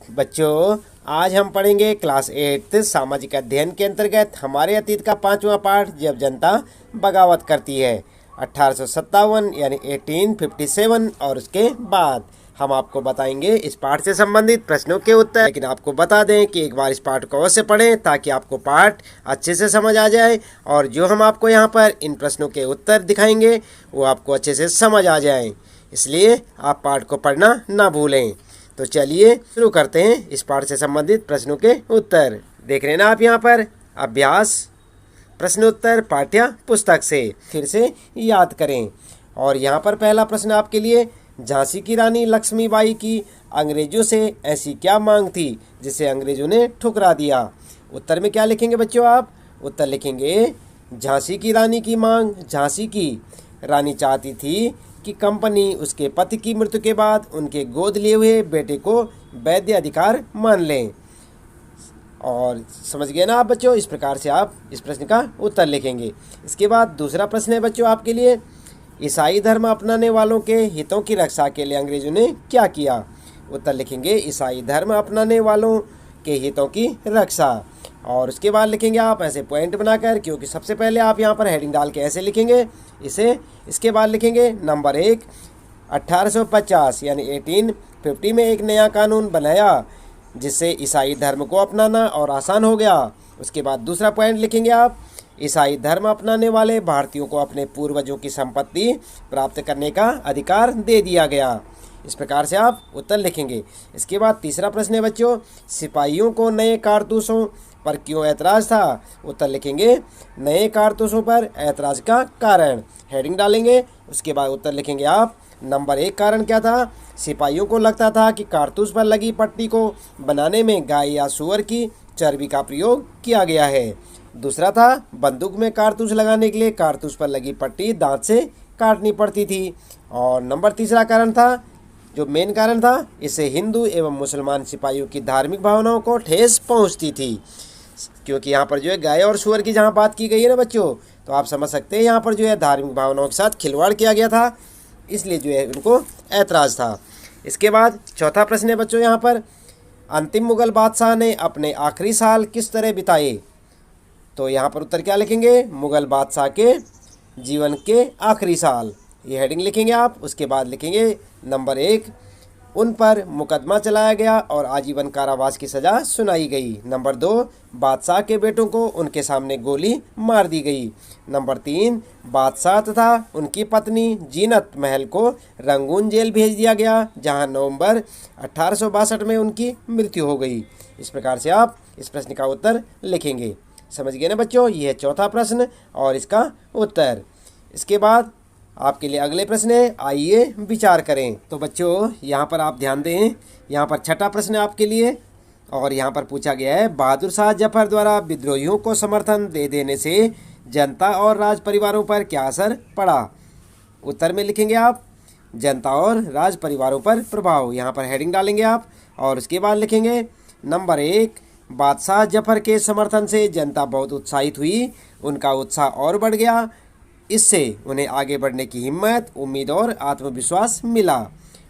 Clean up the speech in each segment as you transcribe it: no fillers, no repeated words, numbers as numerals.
बच्चों, आज हम पढ़ेंगे क्लास 8 सामाजिक अध्ययन के अंतर्गत हमारे अतीत का 5वां पाठ, जब जनता बगावत करती है। 1857 यानी 1857 और उसके बाद हम आपको बताएंगे इस पाठ से संबंधित प्रश्नों के उत्तर। लेकिन आपको बता दें कि एक बार इस पाठ को अवश्य पढ़ें ताकि आपको पाठ अच्छे से समझ आ जाए और जो हम आपको यहाँ पर इन प्रश्नों के उत्तर दिखाएंगे वो आपको अच्छे से समझ आ जाए। इसलिए आप पाठ को पढ़ना ना भूलें। तो चलिए शुरू करते हैं इस पाठ से संबंधित प्रश्नों के उत्तर। देख रहे हैं ना आप यहाँ पर अभ्यास प्रश्नोत्तर पाठ्य पुस्तक से फिर से याद करें। और यहाँ पर पहला प्रश्न आपके लिए, झांसी की रानी लक्ष्मीबाई की अंग्रेजों से ऐसी क्या मांग थी जिसे अंग्रेजों ने ठुकरा दिया। उत्तर में क्या लिखेंगे बच्चों आप? उत्तर लिखेंगे झांसी की रानी की मांग। झांसी की रानी चाहती थी कि कंपनी उसके पति की मृत्यु के बाद उनके गोद लिए हुए बेटे को वैध अधिकार मान लें। और समझ गए ना आप बच्चों? इस प्रकार से आप इस प्रश्न का उत्तर लिखेंगे। इसके बाद दूसरा प्रश्न है बच्चों आपके लिए, ईसाई धर्म अपनाने वालों के हितों की रक्षा के लिए अंग्रेजों ने क्या किया। उत्तर लिखेंगे ईसाई धर्म अपनाने वालों के हितों की रक्षा। और उसके बाद लिखेंगे आप ऐसे पॉइंट बनाकर, क्योंकि सबसे पहले आप यहाँ पर हेडिंग डाल के ऐसे लिखेंगे इसे। इसके बाद लिखेंगे नंबर 1, 1850 यानी 1850 में एक नया कानून बनाया जिससे ईसाई धर्म को अपनाना और आसान हो गया। उसके बाद दूसरा पॉइंट लिखेंगे आप, ईसाई धर्म अपनाने वाले भारतीयों को अपने पूर्वजों की संपत्ति प्राप्त करने का अधिकार दे दिया गया। इस प्रकार से आप उत्तर लिखेंगे। इसके बाद तीसरा प्रश्न है बच्चों, सिपाहियों को नए कारतूसों पर क्यों ऐतराज़ था। उत्तर लिखेंगे नए कारतूसों पर ऐतराज़ का कारण, हेडिंग डालेंगे। उसके बाद उत्तर लिखेंगे आप। नंबर 1 कारण क्या था? सिपाहियों को लगता था कि कारतूस पर लगी पट्टी को बनाने में गाय या सूअर की चर्बी का प्रयोग किया गया है। दूसरा था, बंदूक में कारतूस लगाने के लिए कारतूस पर लगी पट्टी दांत से काटनी पड़ती थी। और नंबर तीसरा कारण था, जो मेन कारण था, इससे हिंदू एवं मुसलमान सिपाहियों की धार्मिक भावनाओं को ठेस पहुंचती थी। क्योंकि यहाँ पर जो है गाय और सूअर की जहाँ बात की गई है ना बच्चों, तो आप समझ सकते हैं यहाँ पर जो है धार्मिक भावनाओं के साथ खिलवाड़ किया गया था, इसलिए जो है उनको ऐतराज़ था। इसके बाद चौथा प्रश्न है बच्चों यहाँ पर, अंतिम मुगल बादशाह ने अपने आखिरी साल किस तरह बिताए। तो यहाँ पर उत्तर क्या लिखेंगे? मुगल बादशाह के जीवन के आखिरी साल, ये हेडिंग लिखेंगे आप। उसके बाद लिखेंगे नंबर 1, उन पर मुकदमा चलाया गया और आजीवन कारावास की सज़ा सुनाई गई। नंबर 2, बादशाह के बेटों को उनके सामने गोली मार दी गई। नंबर 3, बादशाह तथा उनकी पत्नी जीनत महल को रंगून जेल भेज दिया गया जहां नवंबर 1862 में उनकी मृत्यु हो गई। इस प्रकार से आप इस प्रश्न का उत्तर लिखेंगे। समझ गए ना बच्चों? ये है चौथा प्रश्न और इसका उत्तर। इसके बाद आपके लिए अगले प्रश्न है, आइए विचार करें। तो बच्चों यहाँ पर आप ध्यान दें, यहाँ पर छठा प्रश्न है आपके लिए और यहाँ पर पूछा गया है, बहादुर शाह जफर द्वारा विद्रोहियों को समर्थन दे देने से जनता और राज परिवारों पर क्या असर पड़ा। उत्तर में लिखेंगे आप जनता और राज परिवारों पर प्रभाव, यहाँ पर हेडिंग डालेंगे आप। और उसके बाद लिखेंगे नंबर 1, बादशाह जफर के समर्थन से जनता बहुत उत्साहित हुई, उनका उत्साह और बढ़ गया, इससे उन्हें आगे बढ़ने की हिम्मत, उम्मीद और आत्मविश्वास मिला।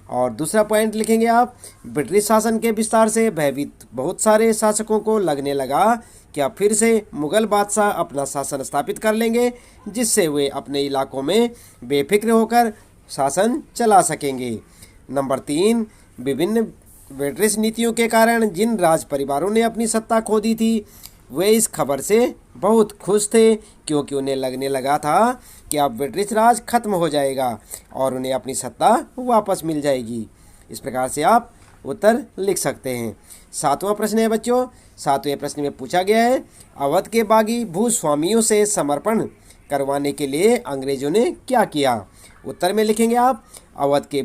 और दूसरा पॉइंट लिखेंगे आप, ब्रिटिश शासन के विस्तार से भयभीत बहुत सारे शासकों को लगने लगा कि अब फिर से मुगल बादशाह अपना शासन स्थापित कर लेंगे, जिससे वे अपने इलाकों में बेफिक्र होकर शासन चला सकेंगे। नंबर 3, विभिन्न ब्रिटिश नीतियों के कारण जिन राज परिवारों ने अपनी सत्ता खो दी थी वे इस खबर से बहुत खुश थे, क्योंकि उन्हें लगने लगा था कि अब ब्रिटिश राज खत्म हो जाएगा और उन्हें अपनी सत्ता वापस मिल जाएगी। इस प्रकार से आप उत्तर लिख सकते हैं। सातवां प्रश्न है बच्चों, सातवें प्रश्न में पूछा गया है, अवध के बागी भूस्वामियों से समर्पण करवाने के लिए अंग्रेजों ने क्या किया। उत्तर में लिखेंगे आप अवध के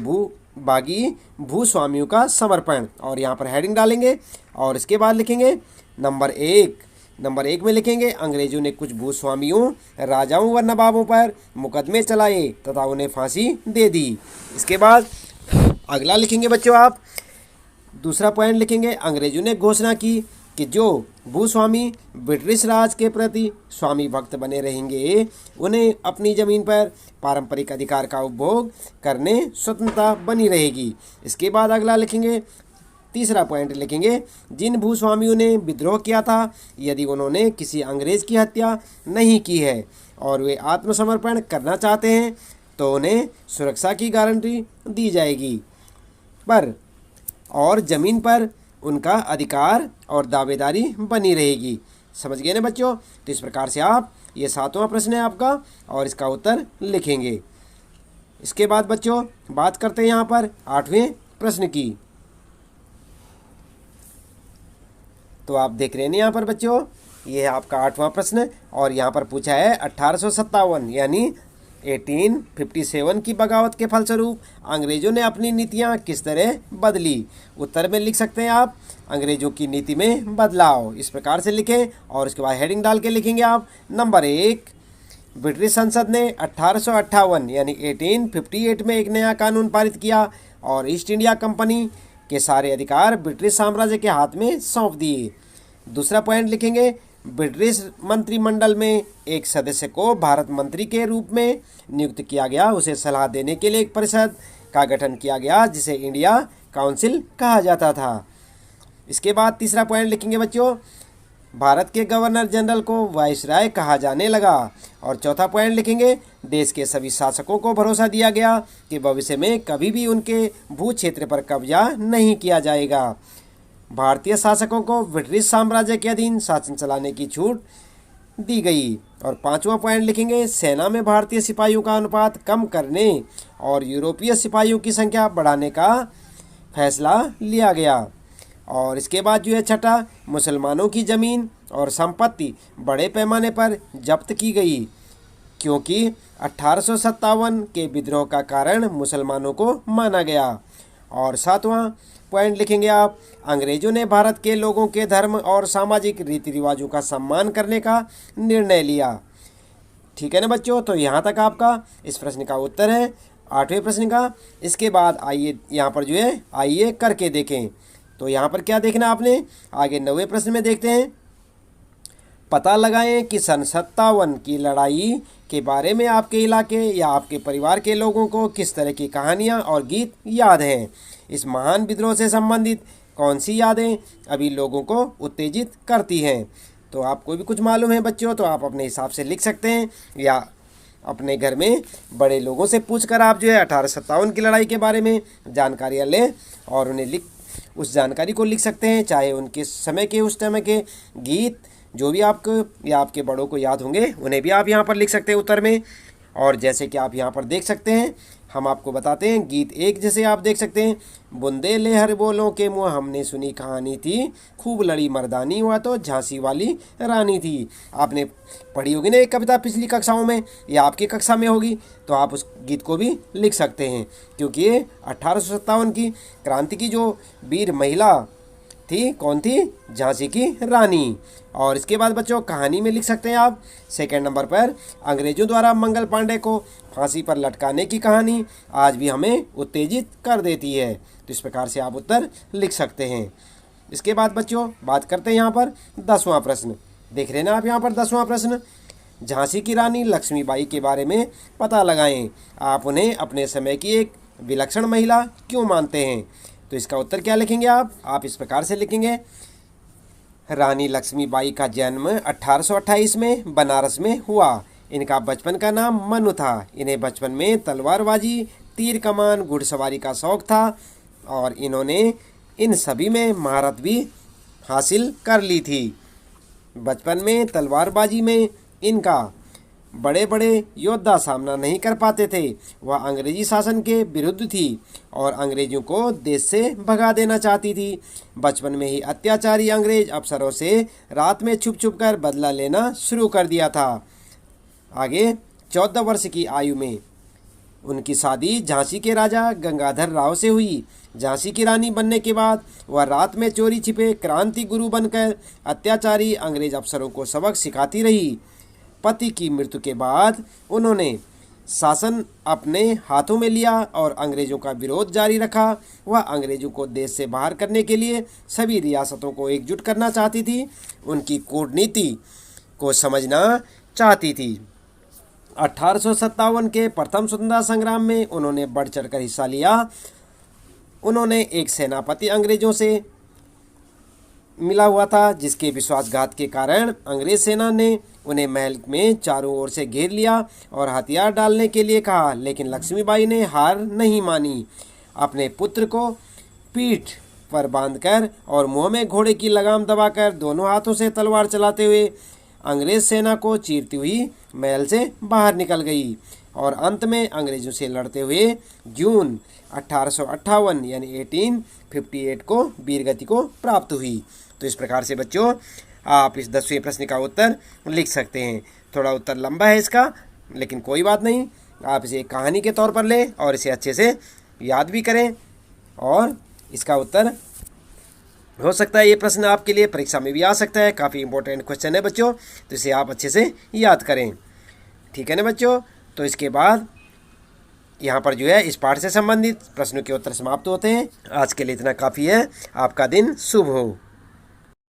बागी भूस्वामियों का समर्पण, और यहाँ पर हेडिंग डालेंगे। और इसके बाद लिखेंगे नंबर 1 में लिखेंगे अंग्रेजों ने कुछ भूस्वामियों, राजाओं व नवाबों पर मुकदमे चलाए तथा उन्हें फांसी दे दी। इसके बाद अगला लिखेंगे बच्चों आप, दूसरा पॉइंट लिखेंगे, अंग्रेजों ने घोषणा की कि जो भूस्वामी ब्रिटिश राज के प्रति स्वामी भक्त बने रहेंगे उन्हें अपनी ज़मीन पर पारंपरिक अधिकार का उपभोग करने स्वतंत्रता बनी रहेगी। इसके बाद अगला लिखेंगे तीसरा पॉइंट लिखेंगे, जिन भूस्वामियों ने विद्रोह किया था यदि उन्होंने किसी अंग्रेज की हत्या नहीं की है और वे आत्मसमर्पण करना चाहते हैं तो उन्हें सुरक्षा की गारंटी दी जाएगी और ज़मीन पर उनका अधिकार और दावेदारी बनी रहेगी। समझ गए ना बच्चों? तो इस प्रकार से आप, ये 7वां प्रश्न है आपका और इसका उत्तर लिखेंगे। इसके बाद बच्चों बात करते हैं यहाँ पर 8वें प्रश्न की। तो आप देख रहे हैं यहाँ पर बच्चों, ये है आपका 8वां प्रश्न और यहाँ पर पूछा है 1857 यानी 1857 की बगावत के फलस्वरूप अंग्रेजों ने अपनी नीतियाँ किस तरह बदली। उत्तर में लिख सकते हैं आप, अंग्रेजों की नीति में बदलाव। इस प्रकार से लिखें और उसके बाद हेडिंग डाल के लिखेंगे आप। नंबर 1, ब्रिटिश संसद ने 1858 यानी 1858 में एक नया कानून पारित किया और ईस्ट इंडिया कंपनी के सारे अधिकार ब्रिटिश साम्राज्य के हाथ में सौंप दिए। दूसरा पॉइंट लिखेंगे, ब्रिटिश मंत्रिमंडल में एक सदस्य को भारत मंत्री के रूप में नियुक्त किया गया। उसे सलाह देने के लिए एक परिषद का गठन किया गया जिसे इंडिया काउंसिल कहा जाता था। इसके बाद तीसरा पॉइंट लिखेंगे बच्चों, भारत के गवर्नर जनरल को वाइसराय कहा जाने लगा। और चौथा पॉइंट लिखेंगे, देश के सभी शासकों को भरोसा दिया गया कि भविष्य में कभी भी उनके भू क्षेत्र पर कब्जा नहीं किया जाएगा। भारतीय शासकों को ब्रिटिश साम्राज्य के अधीन शासन चलाने की छूट दी गई। और पांचवा पॉइंट लिखेंगे, सेना में भारतीय सिपाहियों का अनुपात कम करने और यूरोपीय सिपाहियों की संख्या बढ़ाने का फैसला लिया गया। और इसके बाद जो है छठा, मुसलमानों की ज़मीन और संपत्ति बड़े पैमाने पर जब्त की गई क्योंकि 1857 के विद्रोह का कारण मुसलमानों को माना गया। और सातवां पॉइंट लिखेंगे आप, अंग्रेजों ने भारत के लोगों के धर्म और सामाजिक रीति रिवाजों का सम्मान करने का निर्णय लिया। ठीक है ना बच्चों? तो यहाँ तक आपका इस प्रश्न का उत्तर है, 8वें प्रश्न का। इसके बाद आइए यहाँ पर जो है आइए करके देखें। तो यहाँ पर क्या देखना आपने, आगे 9वें प्रश्न में देखते हैं। पता लगाएं कि सन 57 की लड़ाई के बारे में आपके इलाके या आपके परिवार के लोगों को किस तरह की कहानियाँ और गीत याद हैं। इस महान विद्रोह से संबंधित कौन सी यादें अभी लोगों को उत्तेजित करती हैं। तो आपको भी कुछ मालूम है बच्चों तो आप अपने हिसाब से लिख सकते हैं या अपने घर में बड़े लोगों से पूछकर आप जो है 1857 की लड़ाई के बारे में जानकारियाँ लें और उन्हें उस जानकारी को लिख सकते हैं, चाहे उनके समय के उस समय के गीत जो भी आपको या आपके बड़ों को याद होंगे उन्हें भी आप यहाँ पर लिख सकते हैं उत्तर में। और जैसे कि आप यहाँ पर देख सकते हैं, हम आपको बताते हैं गीत 1 जैसे आप देख सकते हैं, बुंदे लेहर बोलों के मुँह हमने सुनी कहानी थी, खूब लड़ी मर्दानी हुआ तो झांसी वाली रानी थी। आपने पढ़ी होगी ना एक कविता पिछली कक्षाओं में या आपकी कक्षा में होगी, तो आप उस गीत को भी लिख सकते हैं क्योंकि ये 1857 की क्रांति की जो वीर महिला थी, कौन थी? झांसी की रानी। और इसके बाद बच्चों कहानी में लिख सकते हैं आप सेकंड नंबर पर, अंग्रेजों द्वारा मंगल पांडे को फांसी पर लटकाने की कहानी आज भी हमें उत्तेजित कर देती है। तो इस प्रकार से आप उत्तर लिख सकते हैं। इसके बाद बच्चों बात करते हैं यहाँ पर 10वां प्रश्न। देख रहे हैं ना आप यहाँ पर 10वां प्रश्न, झांसी की रानी लक्ष्मीबाई के बारे में पता लगाएं। आप उन्हें अपने समय की एक विलक्षण महिला क्यों मानते हैं। तो इसका उत्तर क्या लिखेंगे आप इस प्रकार से लिखेंगे, रानी लक्ष्मीबाई का जन्म 1828 में बनारस में हुआ। इनका बचपन का नाम मनु था। इन्हें बचपन में तलवारबाजी, तीर कमान, घुड़सवारी का शौक था और इन्होंने इन सभी में महारत भी हासिल कर ली थी। बचपन में तलवारबाजी में इनका बड़े बड़े योद्धा सामना नहीं कर पाते थे। वह अंग्रेजी शासन के विरुद्ध थी और अंग्रेजों को देश से भगा देना चाहती थी। बचपन में ही अत्याचारी अंग्रेज अफसरों से रात में छुप छुप कर बदला लेना शुरू कर दिया था। आगे 14 वर्ष की आयु में उनकी शादी झांसी के राजा गंगाधर राव से हुई। झांसी की रानी बनने के बाद वह रात में चोरी छिपे क्रांति गुरु बनकर अत्याचारी अंग्रेज अफसरों को सबक सिखाती रही। पति की मृत्यु के बाद उन्होंने शासन अपने हाथों में लिया और अंग्रेजों का विरोध जारी रखा। वह अंग्रेजों को देश से बाहर करने के लिए सभी रियासतों को एकजुट करना चाहती थी, उनकी कूटनीति को समझना चाहती थी। 1857 के प्रथम स्वतंत्रता संग्राम में उन्होंने बढ़ चढ़कर हिस्सा लिया। उन्होंने एक सेनापति अंग्रेजों से मिला हुआ था, जिसके विश्वासघात के कारण अंग्रेज सेना ने उन्हें महल में चारों ओर से घेर लिया और हथियार डालने के लिए कहा, लेकिन लक्ष्मीबाई ने हार नहीं मानी। अपने पुत्र को पीठ पर बांधकर और मुंह में घोड़े की लगाम दबाकर दोनों हाथों से तलवार चलाते हुए अंग्रेज सेना को चीरती हुई महल से बाहर निकल गई और अंत में अंग्रेजों से लड़ते हुए जून 1858 यानी 1858 को वीरगति को प्राप्त हुई। तो इस प्रकार से बच्चों आप इस 10वें प्रश्न का उत्तर लिख सकते हैं। थोड़ा उत्तर लंबा है इसका, लेकिन कोई बात नहीं, आप इसे एक कहानी के तौर पर लें और इसे अच्छे से याद भी करें और इसका उत्तर हो सकता है ये प्रश्न आपके लिए परीक्षा में भी आ सकता है। काफ़ी इंपॉर्टेंट क्वेश्चन है बच्चों, तो इसे आप अच्छे से याद करें। ठीक है ना बच्चों। तो इसके बाद यहाँ पर जो है इस पाठ से संबंधित प्रश्नों के उत्तर समाप्त होते हैं। आज के लिए इतना काफ़ी है। आपका दिन शुभ हो।